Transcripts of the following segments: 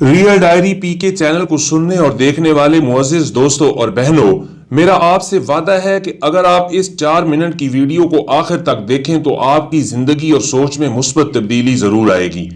Real diary پی کے channel کو سننے اور دیکھنے والے معزز دوستوں اور بہنوں، میرا آپ سے وعدہ ہے کہ اگر آپ اس 4 منٹ کی ویڈیو کو آخر تک دیکھیں تو آپ کی زندگی اور سوچ میں مثبت تبدیلی ضرور آئے گی۔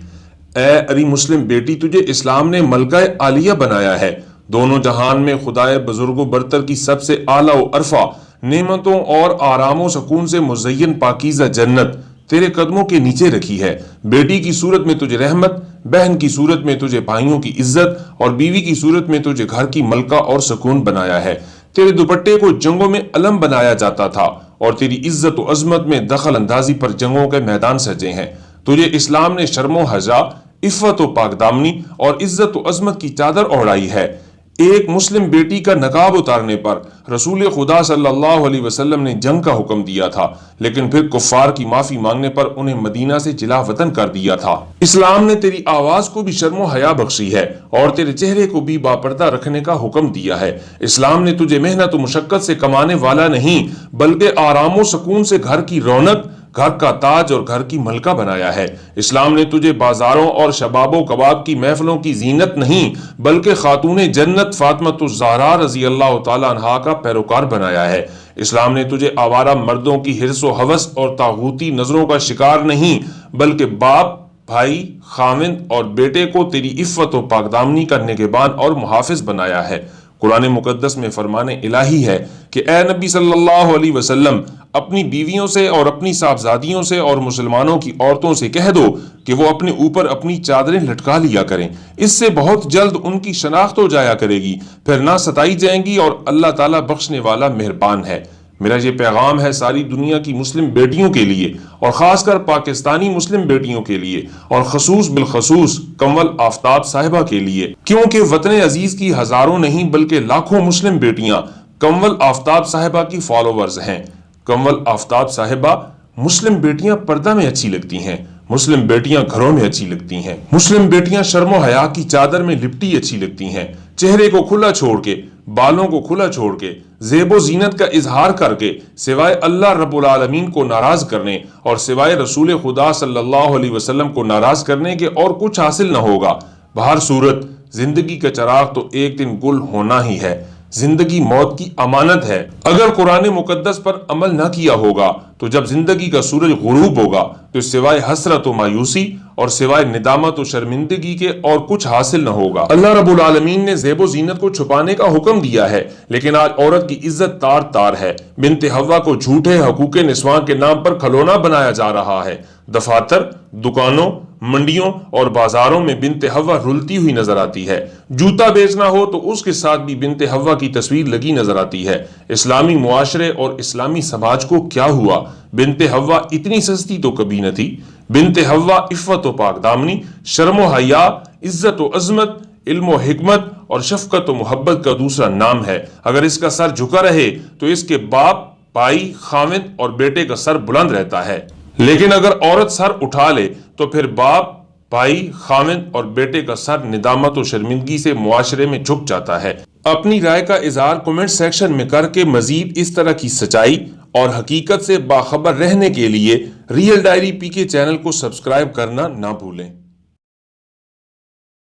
اے اری مسلم بیٹی، تجھے اسلام نے ملکہ عالیہ بنایا ہے۔ دونوں جہان میں خدائے بزرگ و برتر کی سب سے اعلیٰ و ارفع نعمتوں اور آرام و سکون سے مزین پاکیزہ جنت تیرے قدموں کے نیچے رکھی ہے۔ بیٹی کی صورت میں تجھے رحمت، بہن کی صورت میں تجھے بھائیوں کی عزت اور بیوی کی صورت میں تجھے گھر کی ملکہ اور سکون بنایا ہے۔ تیرے دوپٹے کو جنگوں میں علم بنایا جاتا تھا اور تیری عزت و عظمت میں دخل اندازی پر جنگوں کے میدان سجے ہیں۔ تجھے اسلام نے شرم و حیا، عفت و پاک دامنی اور عزت و عظمت کی چادر اوڑھائی ہے۔ ایک مسلم بیٹی کا نقاب اتارنے پر رسول خدا صلی اللہ علیہ وسلم نے جنگ کا حکم دیا تھا، لیکن پھر کفار کی معافی مانگنے پر انہیں مدینہ سے جلا وطن کر دیا تھا۔ اسلام نے تیری آواز کو بھی شرم و حیا بخشی ہے اور تیرے چہرے کو بھی باپردہ رکھنے کا حکم دیا ہے۔ اسلام نے تجھے محنت و مشقت سے کمانے والا نہیں بلکہ آرام و سکون سے گھر کی رونق، گھر کا تاج اور گھر کی ملکہ بنایا ہے۔ اسلام نے تجھے بازاروں اور شباب و کباب کی محفلوں کی زینت نہیں بلکہ خاتون جنت فاطمۃ الزہرا رضی اللہ تعالی عنہا کا پیروکار بنایا ہے۔ اسلام نے تجھے آوارہ مردوں کی حرص و ہوس اور طاغوتی نظروں کا شکار نہیں بلکہ باپ، بھائی، خاوند اور بیٹے کو تیری عفت و پاکدامنی کا نگہبان اور محافظ بنایا ہے۔ قرآن مقدس میں فرمان الہی ہے کہ اے نبی صلی اللہ علیہ وسلم، اپنی بیویوں سے اور اپنی صاحبزادیوں سے اور مسلمانوں کی عورتوں سے کہہ دو کہ وہ اپنے اوپر اپنی چادریں لٹکا لیا کریں۔ اس سے بہت جلد ان کی شناخت ہو جایا کرے گی، پھر نہ ستائی جائیں گی، اور اللہ تعالیٰ بخشنے والا مہربان ہے۔ میرا یہ پیغام ہے ساری دنیا کی مسلم بیٹیوں کے لیے اور خاص کر پاکستانی مسلم بیٹیوں کے لیے اور خصوص بالخصوص کنول آفتاب صاحبہ کے لیے، کیونکہ وطن عزیز کی ہزاروں نہیں بلکہ لاکھوں مسلم بیٹیاں کنول آفتاب صاحبہ کی فالوورز ہیں۔ کنول آفتاب صاحبہ، مسلم بیٹیاں پردہ میں اچھی لگتی ہیں، مسلم بیٹیاں گھروں میں اچھی لگتی ہیں، مسلم بیٹیاں شرم و حیا کی چادر میں لپٹی اچھی لگتی ہیں۔ چہرے کو کھلا چھوڑ کے، بالوں کو کھلا چھوڑ کے، زیب و زینت کا اظہار کر کے، سوائے اللہ رب العالمین کو ناراض کرنے اور سوائے رسول خدا صلی اللہ علیہ وسلم کو ناراض کرنے کے اور کچھ حاصل نہ ہوگا۔ بہر صورت زندگی کا چراغ تو ایک دن گل ہونا ہی ہے۔ زندگی موت کی امانت ہے۔ اگر قرآن مقدس پر عمل نہ کیا ہوگا تو جب زندگی کا سورج غروب ہوگا تو سوائے حسرت و مایوسی اور سوائے ندامت و شرمندگی کے اور کچھ حاصل نہ ہوگا۔ اللہ رب العالمین نے زیب و زینت کو چھپانے کا حکم دیا ہے، لیکن آج عورت کی عزت تار تار ہے۔ بنت حوا کو جھوٹے حقوق نسواں کے نام پر کھلونا بنایا جا رہا ہے۔ دفاتر، دکانوں، منڈیوں اور بازاروں میں بنت حوا رلتی ہوئی نظر آتی ہے۔ جوتا بیچنا ہو تو اس کے ساتھ بھی بنت حوا کی تصویر لگی نظر آتی ہے۔ اسلامی معاشرے اور اسلامی سماج کو کیا ہوا؟ بنت حوا اتنی سستی تو کبھی نہ تھی۔ بنت حوا عفت و پاک دامنی، شرم و حیا، عزت و عظمت، علم و حکمت اور شفقت و محبت کا دوسرا نام ہے۔ اگر اس کا سر جھکا رہے تو اس کے باپ، بھائی، خاوند اور بیٹے کا سر بلند رہتا ہے، لیکن اگر عورت سر اٹھا لے تو پھر باپ، بھائی، خاوند اور بیٹے کا سر ندامت و شرمندگی سے معاشرے میں جھک جاتا ہے۔ اپنی رائے کا اظہار کمنٹ سیکشن میں کر کے مزید اس طرح کی سچائی اور حقیقت سے باخبر رہنے کے لیے ریئل ڈائری پی کے چینل کو سبسکرائب کرنا نہ بھولیں۔